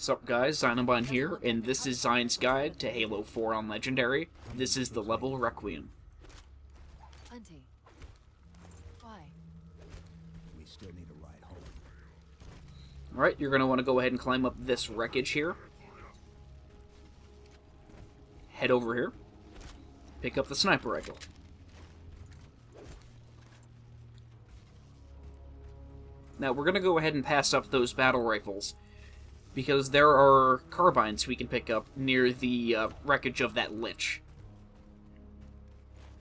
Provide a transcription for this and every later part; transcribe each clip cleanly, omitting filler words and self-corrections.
Sup guys, Xine here, and this is Xine's guide to Halo 4 on Legendary. This is the level Requiem. Auntie. Why? We still need a ride home. Alright, you're going to want to go ahead and climb up this wreckage here. Head over here. Pick up the sniper rifle. Now, we're going to go ahead and pass up those battle rifles, because there are carbines we can pick up near the wreckage of that lich.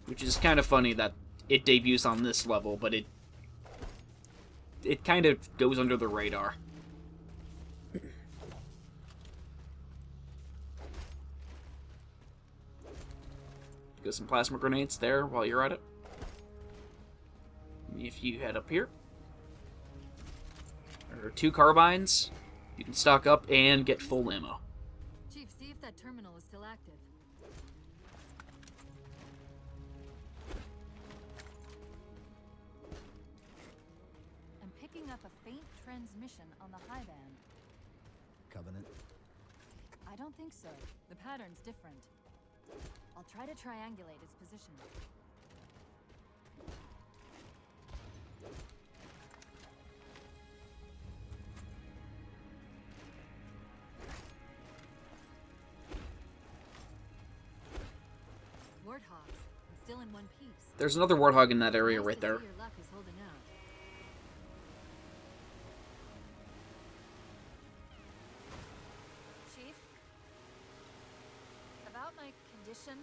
Which is kind of funny that it debuts on this level, but it kind of goes under the radar. Got some plasma grenades there while you're at it. If you head up here, there are 2 carbines. You can stock up and get full ammo. Chief, see if that terminal is still active. I'm picking up a faint transmission on the high band. Covenant? I don't think so. The pattern's different. I'll try to triangulate its position. Warthogs. I'm still in one piece. There's another warthog in that area right there. Your luck is holding out. Chief? About my condition?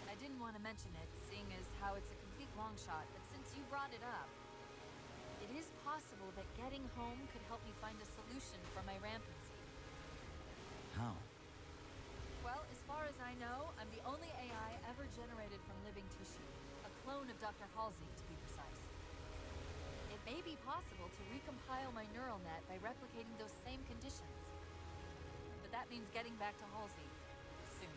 I didn't want to mention it, seeing as how it's a complete long shot, but since you brought it up, it is possible that getting home could help me find a solution for my rampancy. How? Well, as far as I know, I'm the only AI ever generated from living tissue. A clone of Dr. Halsey, to be precise. It may be possible to recompile my neural net by replicating those same conditions. But that means getting back to Halsey soon.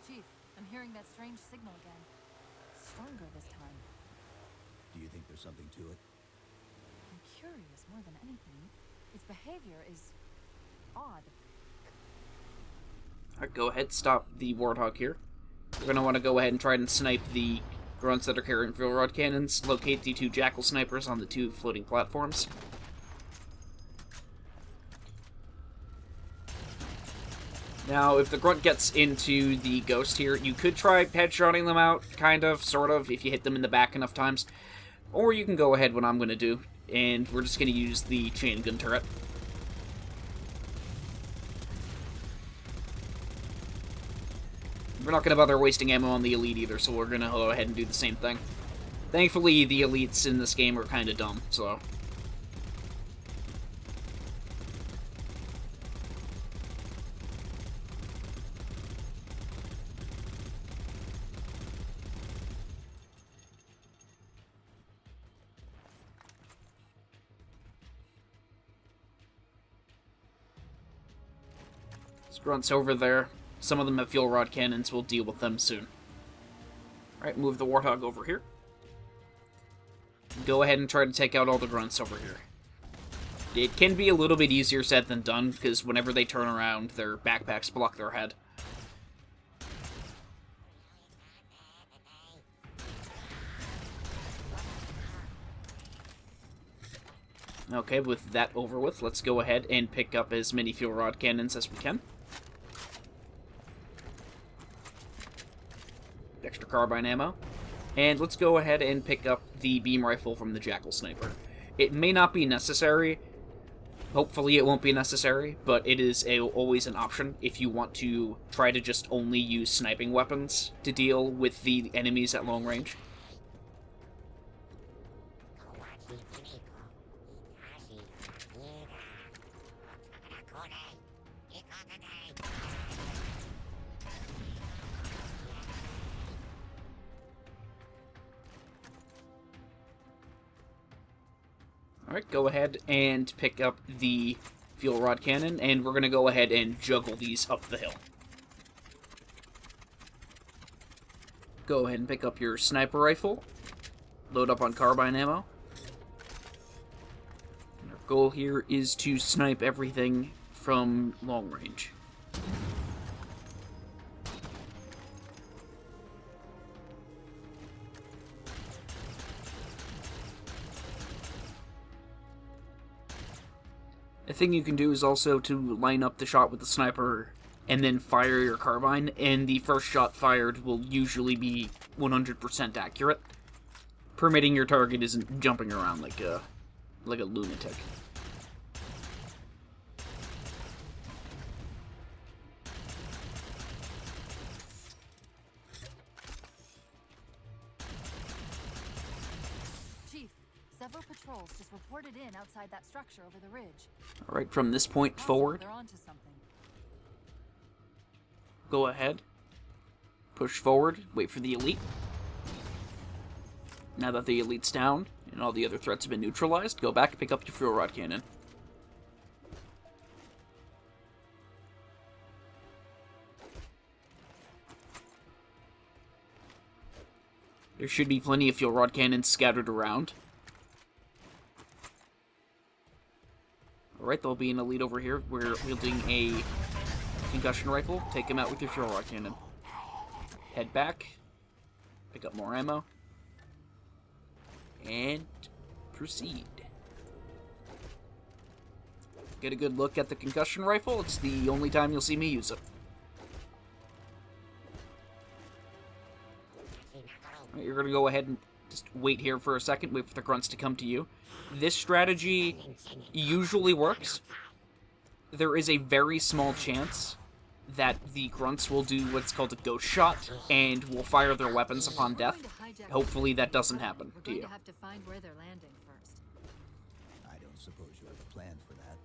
Chief, I'm hearing that strange signal again. Stronger this time. Do you think there's something to it? I'm curious more than anything. Its behavior is odd. Alright, go ahead, stop the warthog here. We're going to want to go ahead and try and snipe the grunts that are carrying fuel rod cannons, locate the 2 jackal snipers on the 2 floating platforms. Now, if the grunt gets into the ghost here, you could try headshotting them out, kind of, sort of, if you hit them in the back enough times. Or you can go ahead what I'm going to do, and we're just going to use the chain gun turret. We're not going to bother wasting ammo on the elite either, so we're going to go ahead and do the same thing. Thankfully, the elites in this game are kind of dumb, so... Grunts over there. Some of them have fuel rod cannons. We'll deal with them soon. Alright, move the warthog over here. Go ahead and try to take out all the grunts over here. It can be a little bit easier said than done, because whenever they turn around, their backpacks block their head. Okay, with that over with, let's go ahead and pick up as many fuel rod cannons as we can. Extra carbine ammo. And let's go ahead and pick up the beam rifle from the jackal sniper. It may not be necessary. Hopefully it won't be necessary, but it is always an option if you want to try to just only use sniping weapons to deal with the enemies at long range. Alright, go ahead and pick up the fuel rod cannon, and we're going to go ahead and juggle these up the hill. Go ahead and pick up your sniper rifle. Load up on carbine ammo. And our goal here is to snipe everything from long range. A thing you can do is also to line up the shot with the sniper and then fire your carbine, and the first shot fired will usually be 100% accurate, permitting your target isn't jumping around like a lunatic. Chief, several patrols just reported in outside that structure over the ridge. Alright, from this point forward, They're onto something. go ahead, push forward, wait for the elite. Now that the elite's down, and all the other threats have been neutralized, go back, pick up your fuel rod cannon. There should be plenty of fuel rod cannons scattered around. Alright, there'll be an elite over here. We're wielding a concussion rifle. Take him out with your fuel rod cannon. Head back. Pick up more ammo. And proceed. Get a good look at the concussion rifle. It's the only time you'll see me use it. Right, you're going to go ahead and just wait here for a second. Wait for the grunts to come to you. This strategy usually works. There is a very small chance that the grunts will do what's called a ghost shot and will fire their weapons upon death. Hopefully that doesn't happen to you. We're going to have to find where they're landing first. I don't suppose you have a plan for that.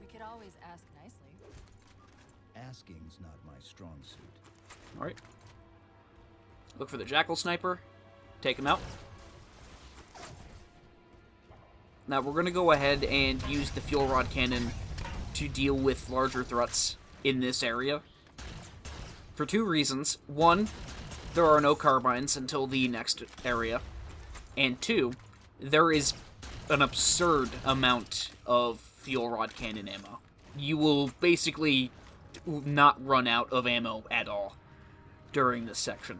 We could always ask nicely. Asking's not my strong suit. Alright. Look for the jackal sniper. Take him out. Now we're going to go ahead and use the fuel rod cannon to deal with larger threats in this area. For two reasons. One, there are no carbines until the next area. And two, there is an absurd amount of fuel rod cannon ammo. You will basically not run out of ammo at all during this section.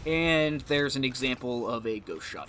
And there's an example of a ghost shot.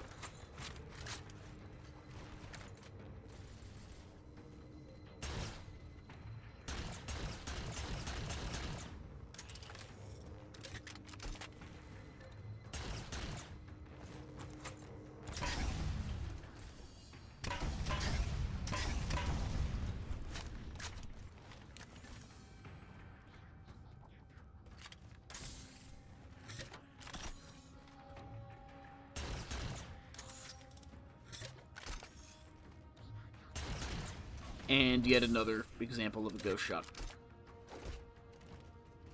And yet another example of a ghost shot.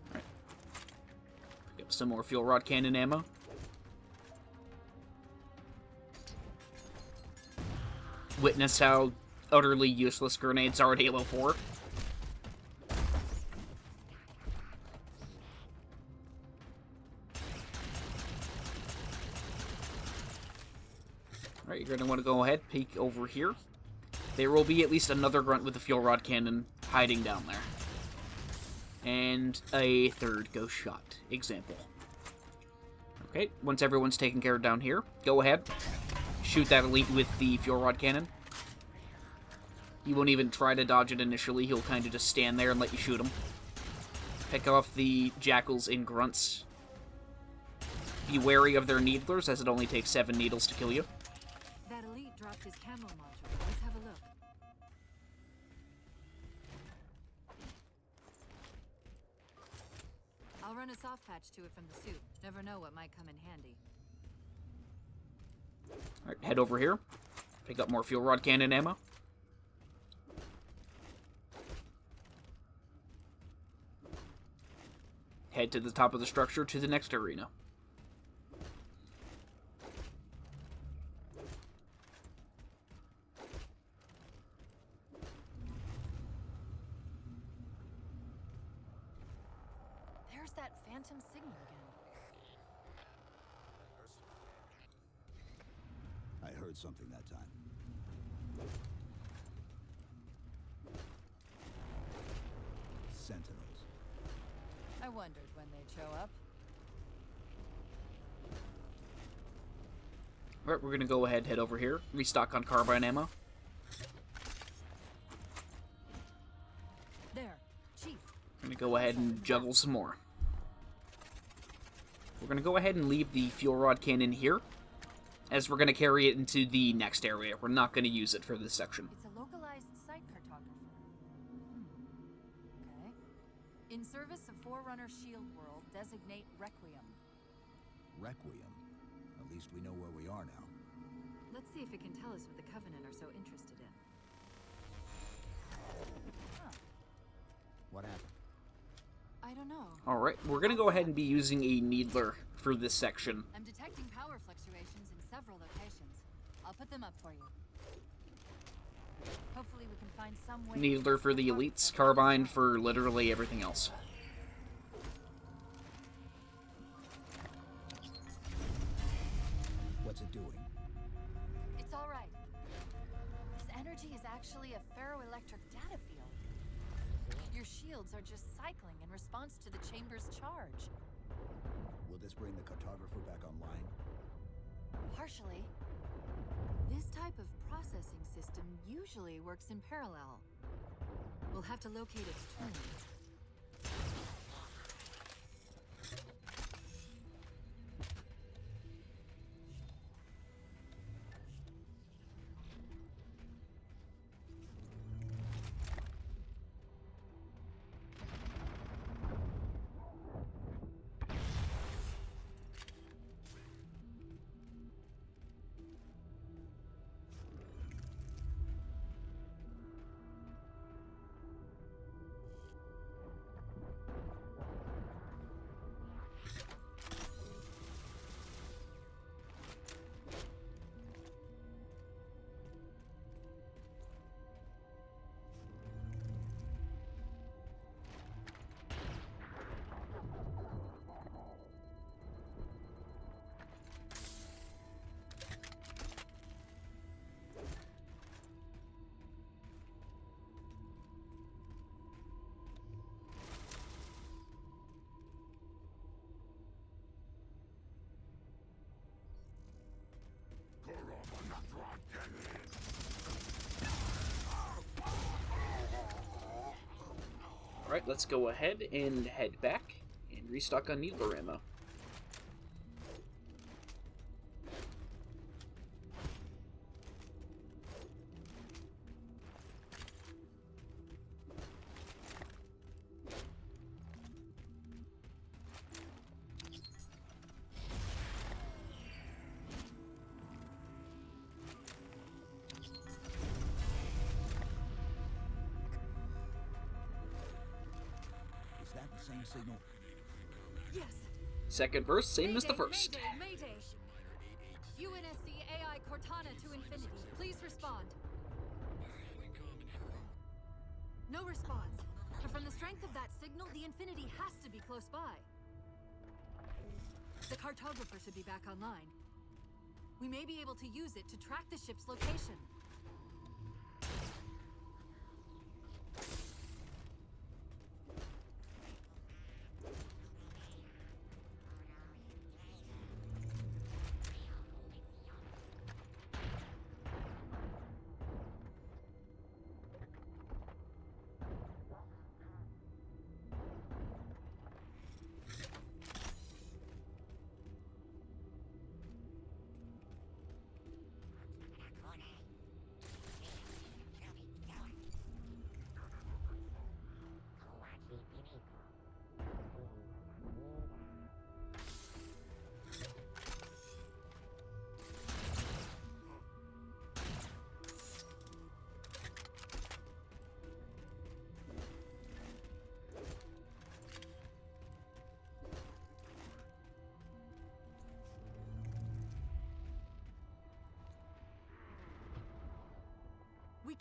Alright. Pick up some more fuel rod cannon ammo. Witness how utterly useless grenades are at Halo 4. Alright, you're going to want to go ahead, peek over here. There will be at least another grunt with a fuel rod cannon hiding down there. And a third ghost shot example. Okay, once everyone's taken care of down here, go ahead. Shoot that elite with the fuel rod cannon. He won't even try to dodge it initially. He'll kind of just stand there and let you shoot him. Pick off the jackals and grunts. Be wary of their needlers, as it only takes 7 needles to kill you. That elite dropped his camo module. Let's have a look. I'll run a soft patch to it from the suit. Never know what might come in handy. Alright, head over here. Pick up more fuel rod cannon ammo. head to the top of the structure to the next arena. There's that phantom signal again. I heard something that time. Sentinels. I wondered when they'd show up. Alright, we're gonna go ahead and head over here, restock on carbine ammo. There, Chief. We're gonna go ahead and juggle some more. We're gonna go ahead and leave the fuel rod cannon here, as we're gonna carry it into the next area. We're not gonna use it for this section. It's a localized site cartographer. Okay. In service of Forerunner Shield World, designate Requiem. Requiem. At least we know where we are now. Let's see if it can tell us what the Covenant are so interested in. Huh. What happened? I don't know. Alright, we're gonna go ahead and be using a needler for this section. I'm detecting power fluctuations in several locations. I'll put them up for you. Hopefully we can find some way... Needler for the elites, carbine for literally everything else. What's it doing? It's all right. This energy is actually a ferroelectric data field. Your shields are just cycling in response to the chamber's charge. Will this bring the cartographer back online? Partially. This type of processing system usually works in parallel. We'll have to locate its twin. Alright, let's go ahead and head back and restock on needler ammo. Is that the same signal? Yes. Second burst, same as the first. Mayday. UNSC AI Cortana to Infinity. Please respond. No response. But from the strength of that signal, the Infinity has to be close by. The cartographer should be back online. We may be able to use it to track the ship's location.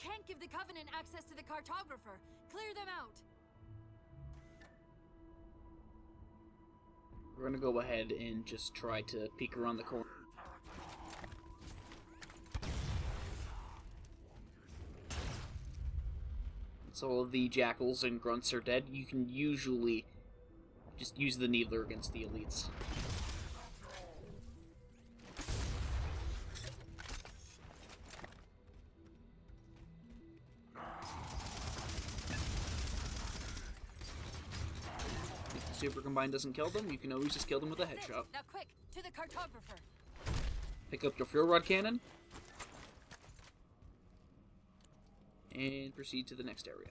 can't give the Covenant access to the cartographer. Clear them out. We're gonna go ahead and just try to peek around the corner. Once all of the jackals and grunts are dead, you can usually just use the needler against the elites. If the Super Combine doesn't kill them, you can always just kill them with a headshot. Now quick, to the cartographer. Pick up your fuel rod cannon, and proceed to the next area.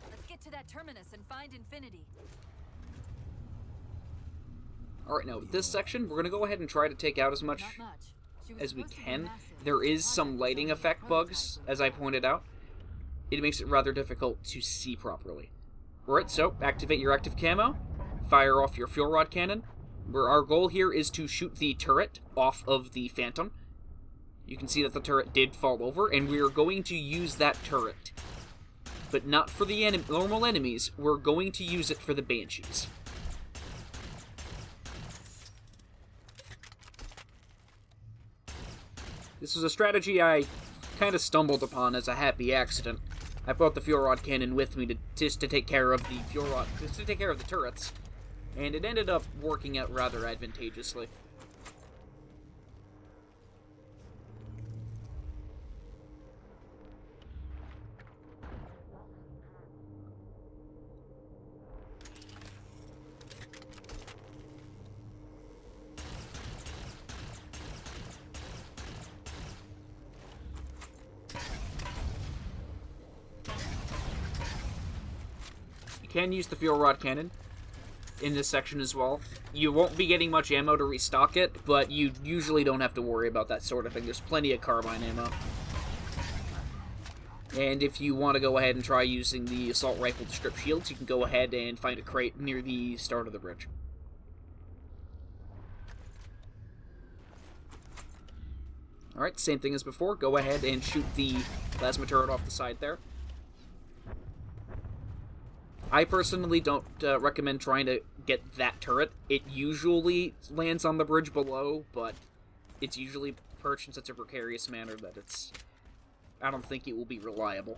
Let's get to that terminus and find Infinity. Alright, now, this section, we're going to go ahead and try to take out as much Not much. She was as we supposed to be can. massive. There is The some project lighting was only a effect bugs, prototype. as I pointed out. It makes it rather difficult to see properly. Alright, so, activate your active camo, fire off your fuel rod cannon. Where our goal here is to shoot the turret off of the Phantom. You can see that the turret did fall over, and we are going to use that turret. But not for the normal enemies, we're going to use it for the Banshees. This was a strategy I kind of stumbled upon as a happy accident. I brought the fuel rod cannon with me to take care of the to take care of the turrets, and it ended up working out rather advantageously. Can use the fuel rod cannon in this section as well. You won't be getting much ammo to restock it, but you usually don't have to worry about that sort of thing. There's plenty of carbine ammo. And if you want to go ahead and try using the assault rifle to strip shields, you can go ahead and find a crate near the start of the bridge. Alright, same thing as before. Go ahead and shoot the plasma turret off the side there. I personally don't recommend trying to get that turret. It usually lands on the bridge below, but it's usually perched in such a precarious manner that I don't think it will be reliable.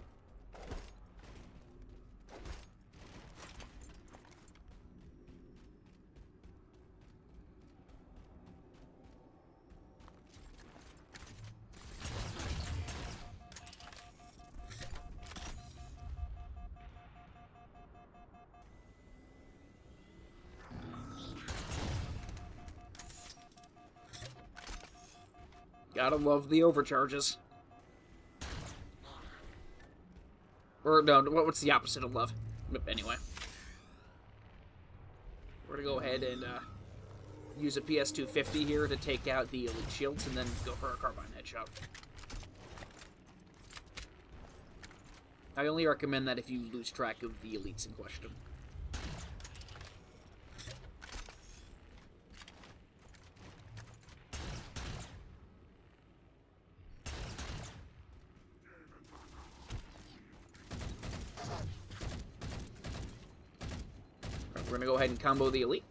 Gotta love the overcharges. Or, no, what's the opposite of love? But anyway. We're gonna go ahead and use a PS250 here to take out the elite shields and then go for a carbine headshot. I only recommend that if you lose track of the elites in question. We're gonna go ahead and combo the elite.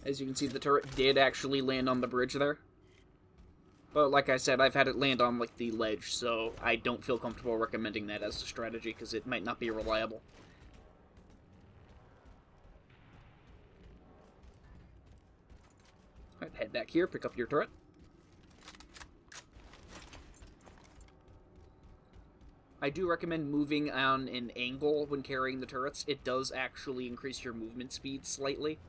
As you can see, the turret did actually land on the bridge there. But like I said, I've had it land on like the ledge, so I don't feel comfortable recommending that as a strategy because it might not be reliable. Alright, head back here, pick up your turret. I do recommend moving on an angle when carrying the turrets. It does actually increase your movement speed slightly.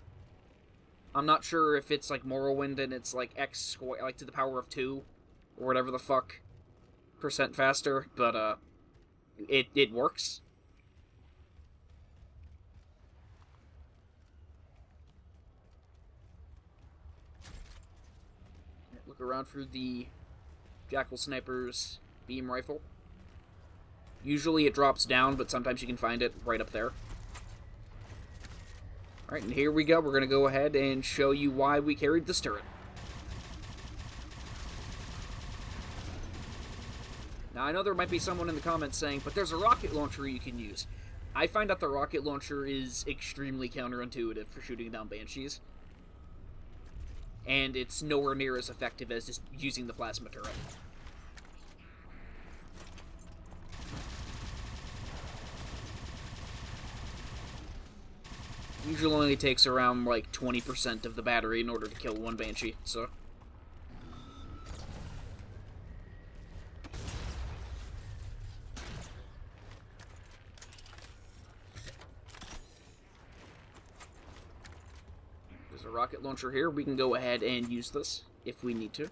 I'm not sure if it's like Morrowind and it's like X square, like to the power of 2, or whatever the fuck, % faster, but it works. Look around for the Jackal Sniper's beam rifle. Usually it drops down, but sometimes you can find it right up there. Alright, and here we go. We're going to go ahead and show you why we carried this turret. Now, I know there might be someone in the comments saying, but there's a rocket launcher you can use. I find that the rocket launcher is extremely counterintuitive for shooting down Banshees. And it's nowhere near as effective as just using the plasma turret. Usually only takes around, like, 20% of the battery in order to kill one Banshee, so... There's a rocket launcher here. We can go ahead and use this, if we need to.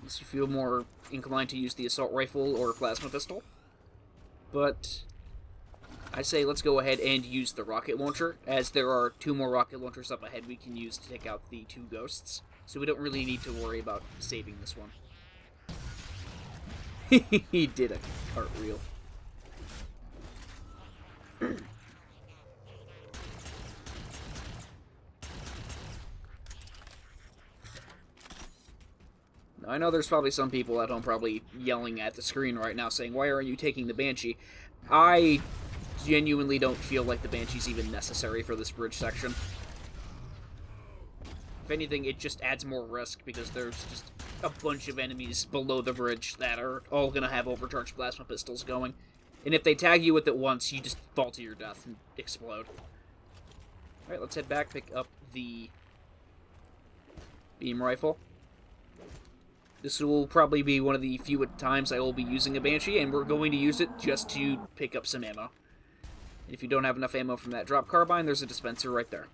Unless you feel more inclined to use the assault rifle or plasma pistol. But I say let's go ahead and use the rocket launcher, as there are 2 more rocket launchers up ahead we can use to take out the 2 ghosts, so we don't really need to worry about saving this one. He did a cartwheel. Now, I know there's probably some people at home probably yelling at the screen right now saying, why aren't you taking the Banshee? I genuinely don't feel like the Banshee's even necessary for this bridge section. If anything, it just adds more risk because there's just a bunch of enemies below the bridge that are all going to have overcharged plasma pistols going. And if they tag you with it once, you just fall to your death and explode. Alright, let's head back, pick up the beam rifle. This will probably be one of the few times I will be using a Banshee, and we're going to use it just to pick up some ammo. If you don't have enough ammo from that drop carbine, there's a dispenser right there.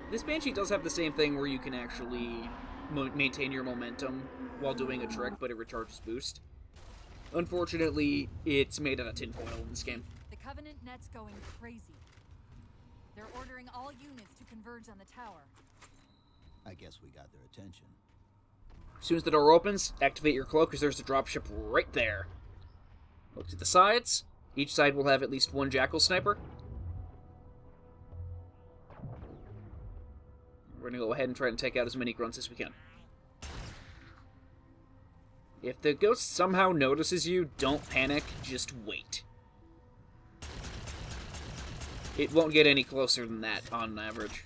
This Banshee does have the same thing where you can actually maintain your momentum while doing a trick, but it recharges boost. Unfortunately, it's made out of tinfoil in this game. The Covenant net's going crazy. They're ordering all units to converge on the tower. I guess we got their attention. As soon as the door opens, activate your cloak, because there's a dropship right there. Look to the sides. Each side will have at least 1 Jackal Sniper. We're going to go ahead and try and take out as many grunts as we can. If the ghost somehow notices you, don't panic, just wait. It won't get any closer than that, on average.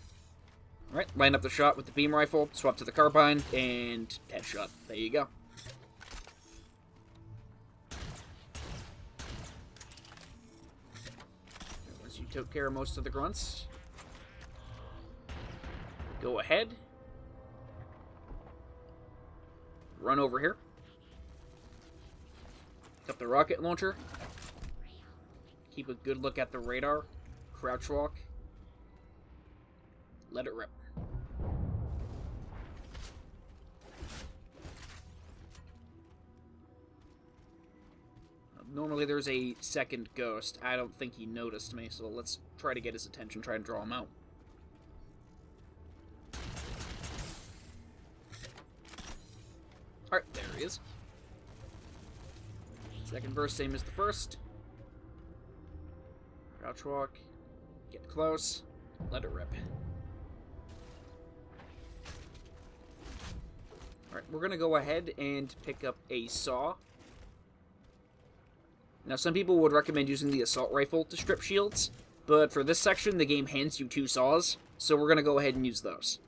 Alright, line up the shot with the beam rifle, swap to the carbine, and headshot. There you go. Once you took care of most of the grunts, go ahead. Run over here. Pick up the rocket launcher. Keep a good look at the radar. Crouch walk. Let it rip. Normally there's a second ghost. I don't think he noticed me, so let's try to get his attention, try and draw him out. Alright, there he is. Second verse, same as the first. Crouch walk. Get close. Let it rip. Alright, we're going to go ahead and pick up a saw. Now, some people would recommend using the assault rifle to strip shields, but for this section, the game hands you 2 saws, so we're going to go ahead and use those.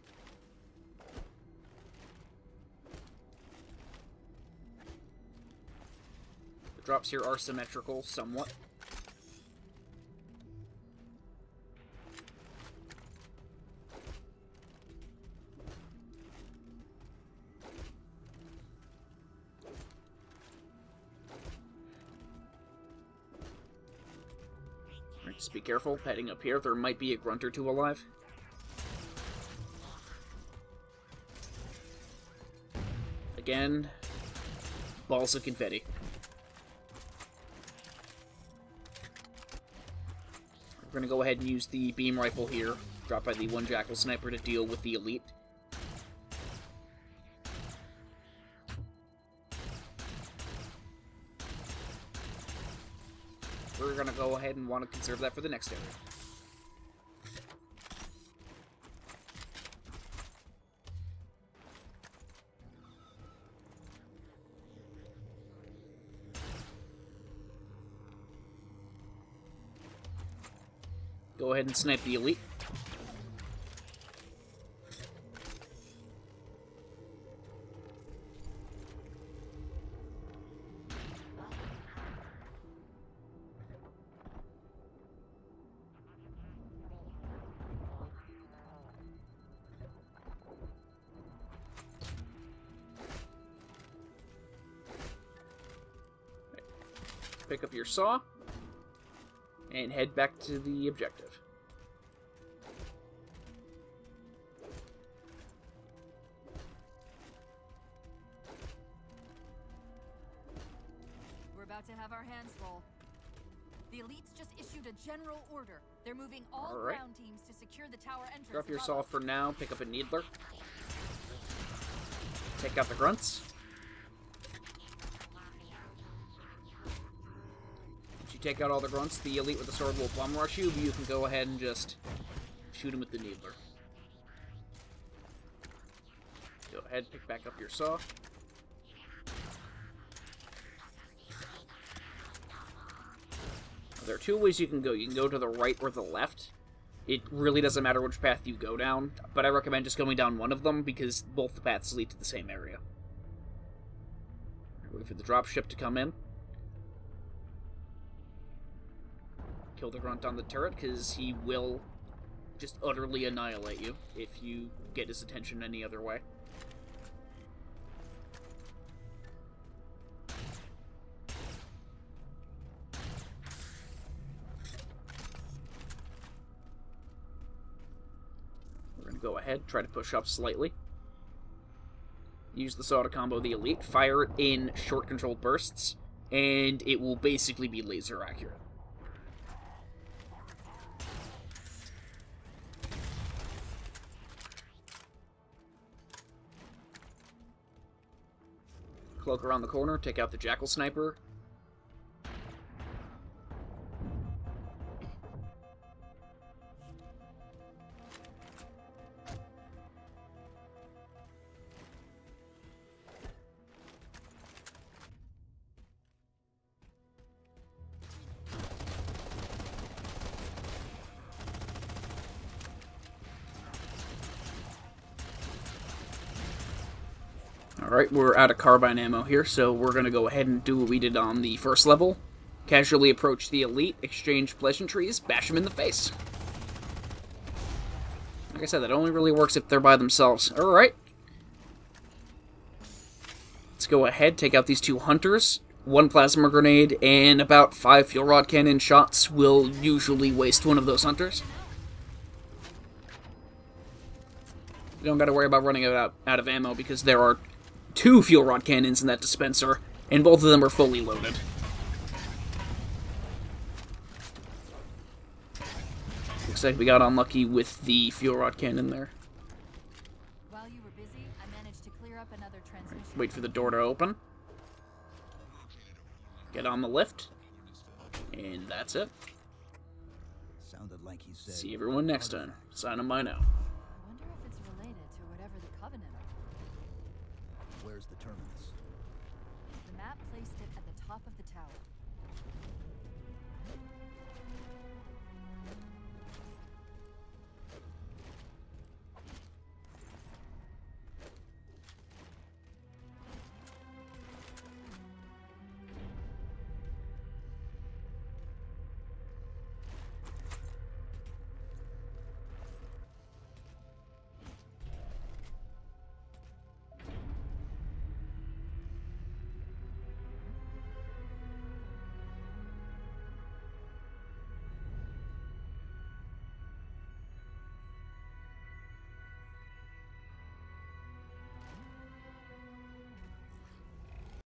The drops here are symmetrical, somewhat. Just be careful, heading up here, there might be a grunt or 2 alive. Again, balls of confetti. We're going to go ahead and use the beam rifle here, dropped by the one Jackal Sniper, to deal with the elite. We're going to go ahead and want to conserve that for the next area. Go ahead and snipe the elite. Pick up your saw and head back to the objective. We're about to have our hands full. The elites just issued a general order. They're moving all ground teams to secure the tower entrance. Drop your saw for now. Pick up a needler. Take out the grunts. Take out all the grunts, the elite with the sword will bomb rush you, but you can go ahead and just shoot him with the needler. Go ahead, pick back up your saw. There are two ways you can go. You can go to the right or the left. It really doesn't matter which path you go down, but I recommend just going down one of them because both the paths lead to the same area. Wait for the dropship to come in. Kill the grunt on the turret, because he will just utterly annihilate you if you get his attention any other way. We're going to go ahead, try to push up slightly. Use the saw to combo the elite, fire it in short controlled bursts, and it will basically be laser accurate. Cloak around the corner, take out the Jackal Sniper. Alright, we're out of carbine ammo here, so we're going to go ahead and do what we did on the first level. Casually approach the elite, exchange pleasantries, bash them in the face. Like I said, that only really works if they're by themselves. Alright. Let's go ahead, take out these two hunters. One plasma grenade and about 5 fuel rod cannon shots will usually waste one of those hunters. You don't gotta worry about running out of ammo because there are 2 fuel rod cannons in that dispenser, and both of them are fully loaded. Looks like we got unlucky with the fuel rod cannon there. While you were busy, I managed to clear up another transmission. Wait for the door to open. Get on the lift. And that's it. Sounded like he said. See everyone next time. Sign 'em by now. I wonder if it's related to whatever the Covenant are. Where's the terminus? The map placed it at the top of the tower.